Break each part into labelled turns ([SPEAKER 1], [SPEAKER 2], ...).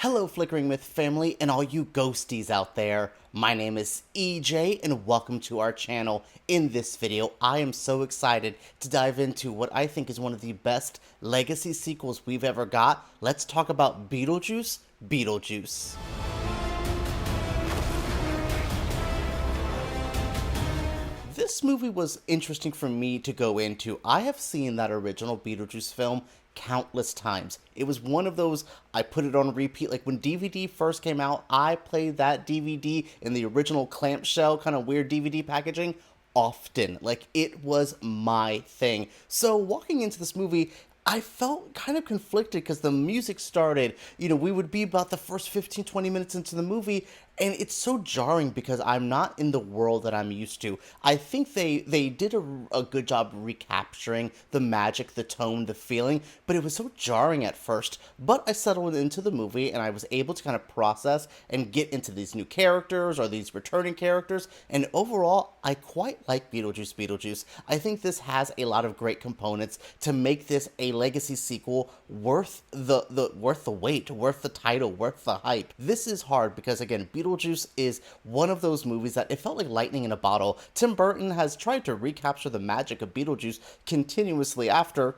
[SPEAKER 1] Hello, Flickering Myth family, and all you ghosties out there. My name is EJ, and welcome to our channel. In this video, I am so excited to dive into what I think is one of the best legacy sequels we've ever got. Let's talk about Beetlejuice Beetlejuice. This movie was interesting for me to go into. I have seen that original Beetlejuice film countless times. It was one of those, I put it on repeat. Like when DVD first came out, I played that DVD in the original clamshell, kind of weird DVD packaging often. Like it was my thing. So walking into this movie, I felt kind of conflicted because the music started, we would be about the first 15, 20 minutes into the movie, and it's so jarring because I'm not in the world that I'm used to. I think they did a good job recapturing the magic, the tone, the feeling, but it was so jarring at first. But I settled into the movie and I was able to kind of process and get into these new characters or these returning characters, and overall, I quite like Beetlejuice Beetlejuice. I think this has a lot of great components to make this a legacy sequel worth the wait, worth the title, worth the hype. This is hard because, again, Beetlejuice is one of those movies that it felt like lightning in a bottle. Tim Burton has tried to recapture the magic of Beetlejuice continuously after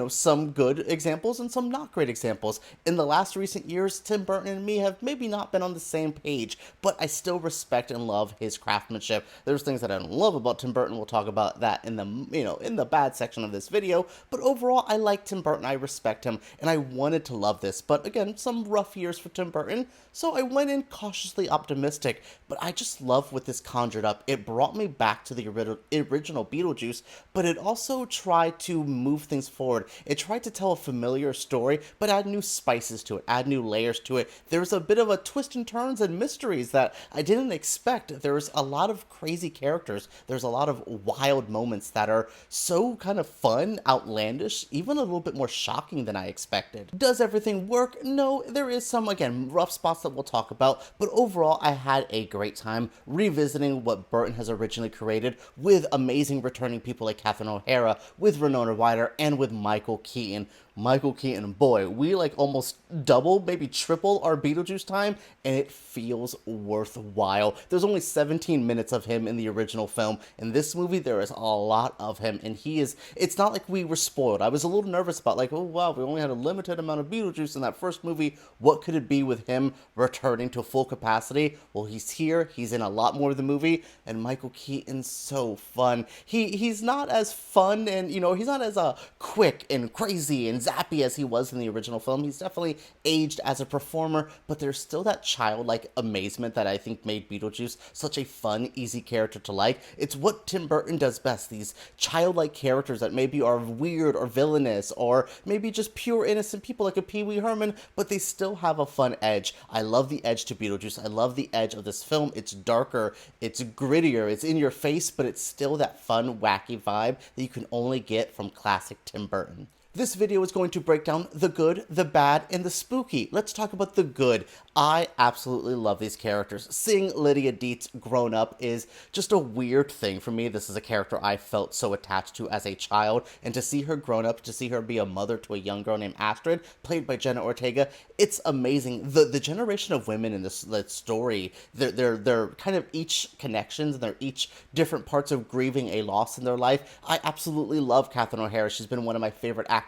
[SPEAKER 1] some good examples and some not great examples. In the last recent years, Tim Burton and me have maybe not been on the same page, but I still respect and love his craftsmanship. There's things that I don't love about Tim Burton. We'll talk about that in the bad section of this video, but overall, I like Tim Burton, I respect him, and I wanted to love this. But again, some rough years for Tim Burton, so I went in cautiously optimistic, but I just love what this conjured up. It brought me back to the original Beetlejuice, but it also tried to move things forward. It tried to tell a familiar story, but add new spices to it, add new layers to it. There's a bit of a twist and turns and mysteries that I didn't expect. There's a lot of crazy characters. There's a lot of wild moments that are so kind of fun, outlandish, even a little bit more shocking than I expected. Does everything work? No, there is some, again, rough spots that we'll talk about, but overall, I had a great time revisiting what Burton has originally created with amazing returning people like Catherine O'Hara, with Winona Ryder, and with Michael Keaton. Michael Keaton, boy, we like almost double, maybe triple our Beetlejuice time, and it feels worthwhile. There's only 17 minutes of him in the original film. In this movie, there is a lot of him, and it's not like we were spoiled. I was a little nervous about like, oh wow, we only had a limited amount of Beetlejuice in that first movie. What could it be with him returning to full capacity? Well, he's here, he's in a lot more of the movie, and Michael Keaton's so fun. He's not as fun and, he's not as quick and crazy and zappy as he was in the original film. He's definitely aged as a performer, but there's still that childlike amazement that I think made Beetlejuice such a fun, easy character to like. It's what Tim Burton does best, these childlike characters that maybe are weird or villainous or maybe just pure innocent people like a Pee Wee Herman, but they still have a fun edge. I love the edge to Beetlejuice. I love the edge of this film. It's darker, it's grittier, it's in your face, but it's still that fun, wacky vibe that you can only get from classic Tim Burton. This video is going to break down the good, the bad, and the spooky. Let's talk about the good. I absolutely love these characters. Seeing Lydia Deetz grown up is just a weird thing for me. This is a character I felt so attached to as a child, and to see her grown up, to see her be a mother to a young girl named Astrid, played by Jenna Ortega, it's amazing. The generation of women in this story, they're kind of each connections, and they're each different parts of grieving a loss in their life. I absolutely love Catherine O'Hara. She's been one of my favorite actresses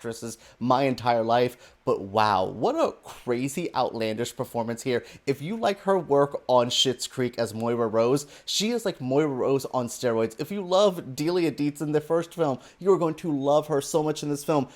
[SPEAKER 1] my entire life. But wow, what a crazy, outlandish performance here. If you like her work on Schitt's Creek as Moira Rose, she is like Moira Rose on steroids. If you love Delia Deetz in the first film, you are going to love her so much in this film.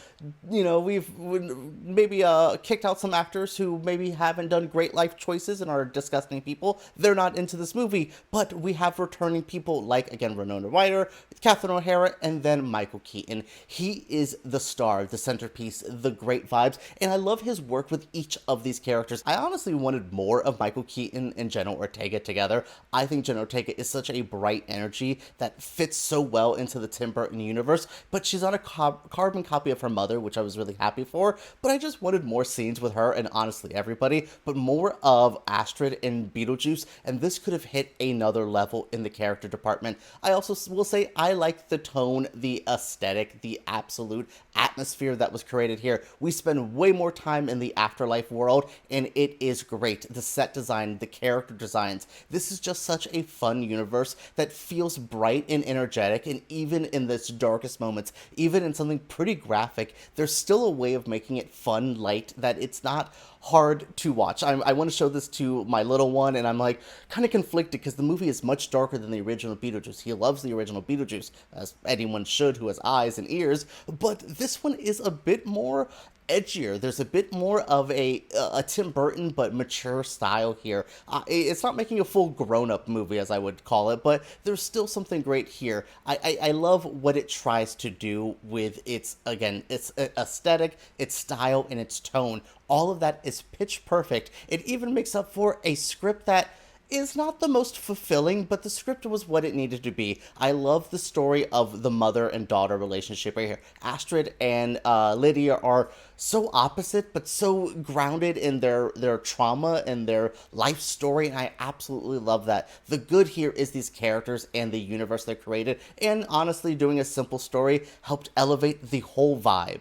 [SPEAKER 1] We've maybe kicked out some actors who maybe haven't done great life choices and are disgusting people. They're not into this movie, but we have returning people like, again, Winona Ryder, Catherine O'Hara, and then Michael Keaton. He is the star, the centerpiece, the great vibes, and I love his work with each of these characters. I honestly wanted more of Michael Keaton and Jenna Ortega together. I think Jenna Ortega is such a bright energy that fits so well into the Tim Burton universe, but she's not a carbon copy of her mother, which I was really happy for, but I just wanted more scenes with her and honestly everybody, but more of Astrid and Beetlejuice, and this could have hit another level in the character department. I also will say I like the tone, the aesthetic, the absolute atmosphere that was created here. We spend way way more time in the afterlife world, and it is great. The set design, the character designs. This is just such a fun universe that feels bright and energetic, and even in this darkest moments, even in something pretty graphic, there's still a way of making it fun, light, that it's not hard to watch. I want to show this to my little one, and I'm like kind of conflicted because the movie is much darker than the original Beetlejuice. He loves the original Beetlejuice, as anyone should who has eyes and ears, but this one is a bit more edgier. There's a bit more of a Tim Burton but mature style here. It's not making a full grown-up movie, as I would call it, but there's still something great here. I love what it tries to do with its aesthetic, its style, and its tone. All of that is pitch perfect. It even makes up for a script that is not the most fulfilling, but the script was what it needed to be. I love the story of the mother and daughter relationship right here. Astrid and Lydia are so opposite, but so grounded in their trauma and their life story, and I absolutely love that. The good here is these characters and the universe they created, and honestly, doing a simple story helped elevate the whole vibe.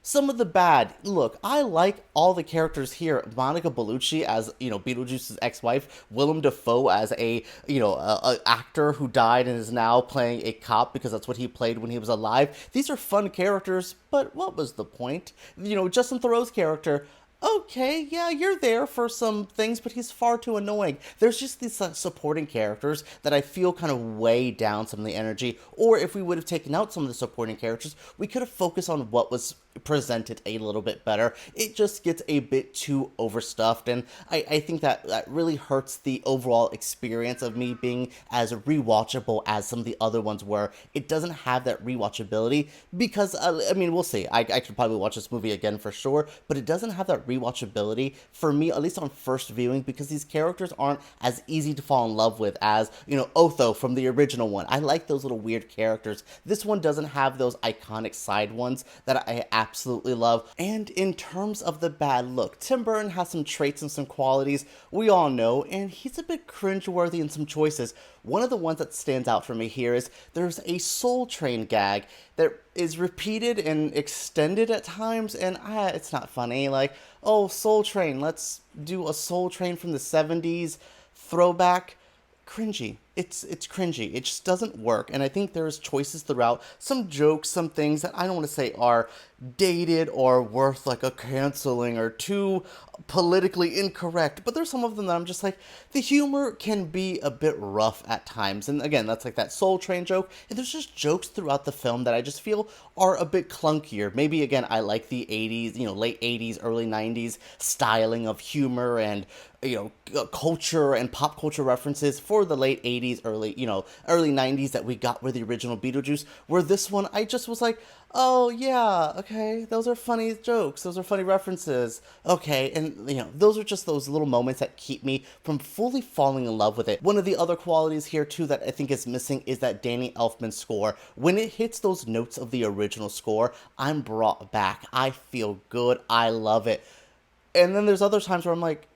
[SPEAKER 1] Some of the bad, look, I like all the characters here. Monica Bellucci as, Beetlejuice's ex-wife. Willem Dafoe as a actor who died and is now playing a cop because that's what he played when he was alive. These are fun characters, but what was the point? Justin Theroux's character, okay, yeah, you're there for some things, but he's far too annoying. There's just these supporting characters that I feel kind of weigh down some of the energy, or if we would have taken out some of the supporting characters, we could have focused on what was presented a little bit better. It just gets a bit too overstuffed, and I think that really hurts the overall experience of me being as rewatchable as some of the other ones were. It doesn't have that rewatchability because, we'll see. I could probably watch this movie again for sure, but it doesn't have that rewatchability for me, at least on first viewing, because these characters aren't as easy to fall in love with as, Otho from the original one. I like those little weird characters. This one doesn't have those iconic side ones that I absolutely love. And in terms of the bad, look, Tim Burton has some traits and some qualities we all know, and he's a bit cringeworthy in some choices. One of the ones that stands out for me here is there's a Soul Train gag that is repeated and extended at times, and it's not funny. Like, oh, Soul Train, let's do a Soul Train from the 70s throwback. Cringy. It's cringy. It just doesn't work. And I think there's choices throughout, some jokes, some things that I don't want to say are dated or worth like a canceling or too politically incorrect, but there's some of them that I'm just like, the humor can be a bit rough at times. And again, that's like that Soul Train joke, and there's just jokes throughout the film that I just feel are a bit clunkier. Maybe again, I like the 80s, late 80s, early 90s styling of humor and culture and pop culture references for the late 80s, early 90s that we got with the original Beetlejuice, where this one, I just was like, oh yeah, okay, those are funny jokes, those are funny references, okay, and those are just those little moments that keep me from fully falling in love with it. One of the other qualities here too that I think is missing is that Danny Elfman score. When it hits those notes of the original score, I'm brought back, I feel good, I love it. And then there's other times where I'm like,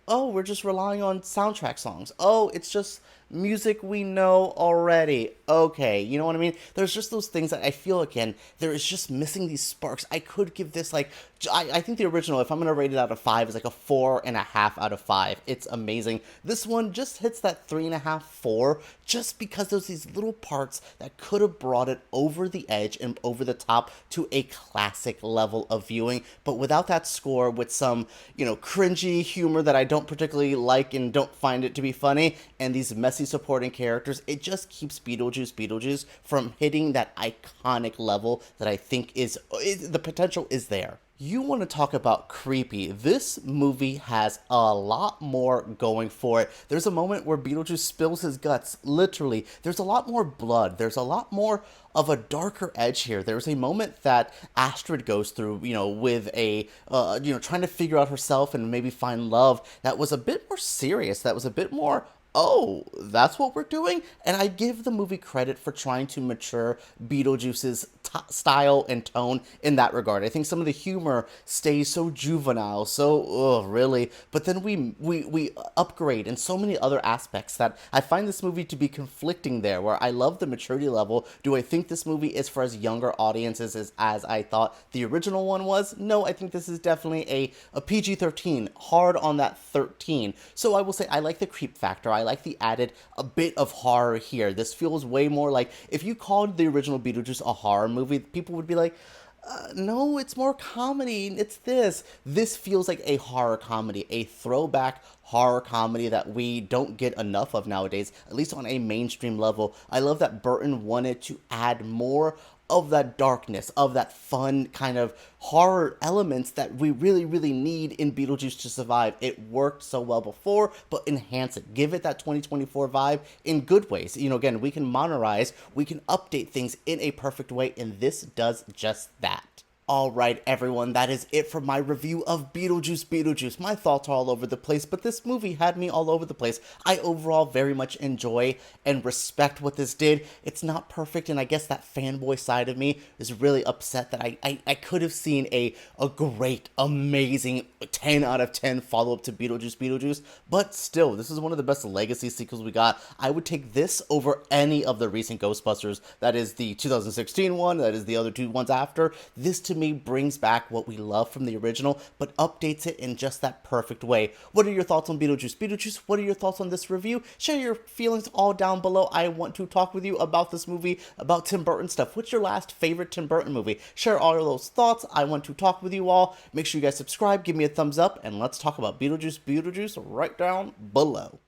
[SPEAKER 1] oh, we're just relying on soundtrack songs. Oh, it's just music we know already. Okay, you know what I mean? There's just those things that I feel, again, there is just missing these sparks. I could give this, I think the original, if I'm going to rate it out of 5, is like a 4.5 out of 5. It's amazing. This one just hits that 3.5, 4, just because there's these little parts that could have brought it over the edge and over the top to a classic level of viewing. But without that score, with some, cringy humor that I don't particularly like and don't find it to be funny, and these messy supporting characters, it just keeps Beetlejuice from hitting that iconic level that I think is the potential is there. You want to talk about creepy. This movie has a lot more going for it. There's a moment where Beetlejuice spills his guts, literally. There's a lot more blood. There's a lot more of a darker edge here. There's a moment that Astrid goes through, with a, trying to figure out herself and maybe find love that was a bit more serious, that was a bit more, oh, that's what we're doing? And I give the movie credit for trying to mature Beetlejuice's style and tone in that regard. I think some of the humor stays so juvenile, so really, but then we upgrade in so many other aspects that I find this movie to be conflicting there, where I love the maturity level. Do I think this movie is for as younger audiences as I thought the original one was? No, I think this is definitely a PG-13, hard on that 13. So I will say I like the creep factor. I like the added a bit of horror here. This feels way more like, if you called the original Beetlejuice a horror movie, people would be like, no, it's more comedy. It's this. This feels like a horror comedy, a throwback horror comedy that we don't get enough of nowadays, at least on a mainstream level. I love that Burton wanted to add more of that darkness, of that fun kind of horror elements that we really, really need in Beetlejuice to survive. It worked so well before, but enhance it. Give it that 2024 vibe in good ways. You know, again, we can monetize, we can update things in a perfect way, and this does just that. Alright everyone, that is it for my review of Beetlejuice Beetlejuice. My thoughts are all over the place, but this movie had me all over the place. I overall very much enjoy and respect what this did. It's not perfect, and I guess that fanboy side of me is really upset that I could have seen a great, amazing 10 out of 10 follow-up to Beetlejuice Beetlejuice, but still, this is one of the best legacy sequels we got. I would take this over any of the recent Ghostbusters. That is the 2016 one, that is the other two ones after. This to me brings back what we love from the original, but updates it in just that perfect way. What are your thoughts on Beetlejuice Beetlejuice? What are your thoughts on this review? Share your feelings all down below. I want to talk with you about this movie, about Tim Burton stuff. What's your last favorite Tim Burton movie? Share all of those thoughts. I want to talk with you all. Make sure you guys subscribe, give me a thumbs up, and let's talk about Beetlejuice Beetlejuice right down below.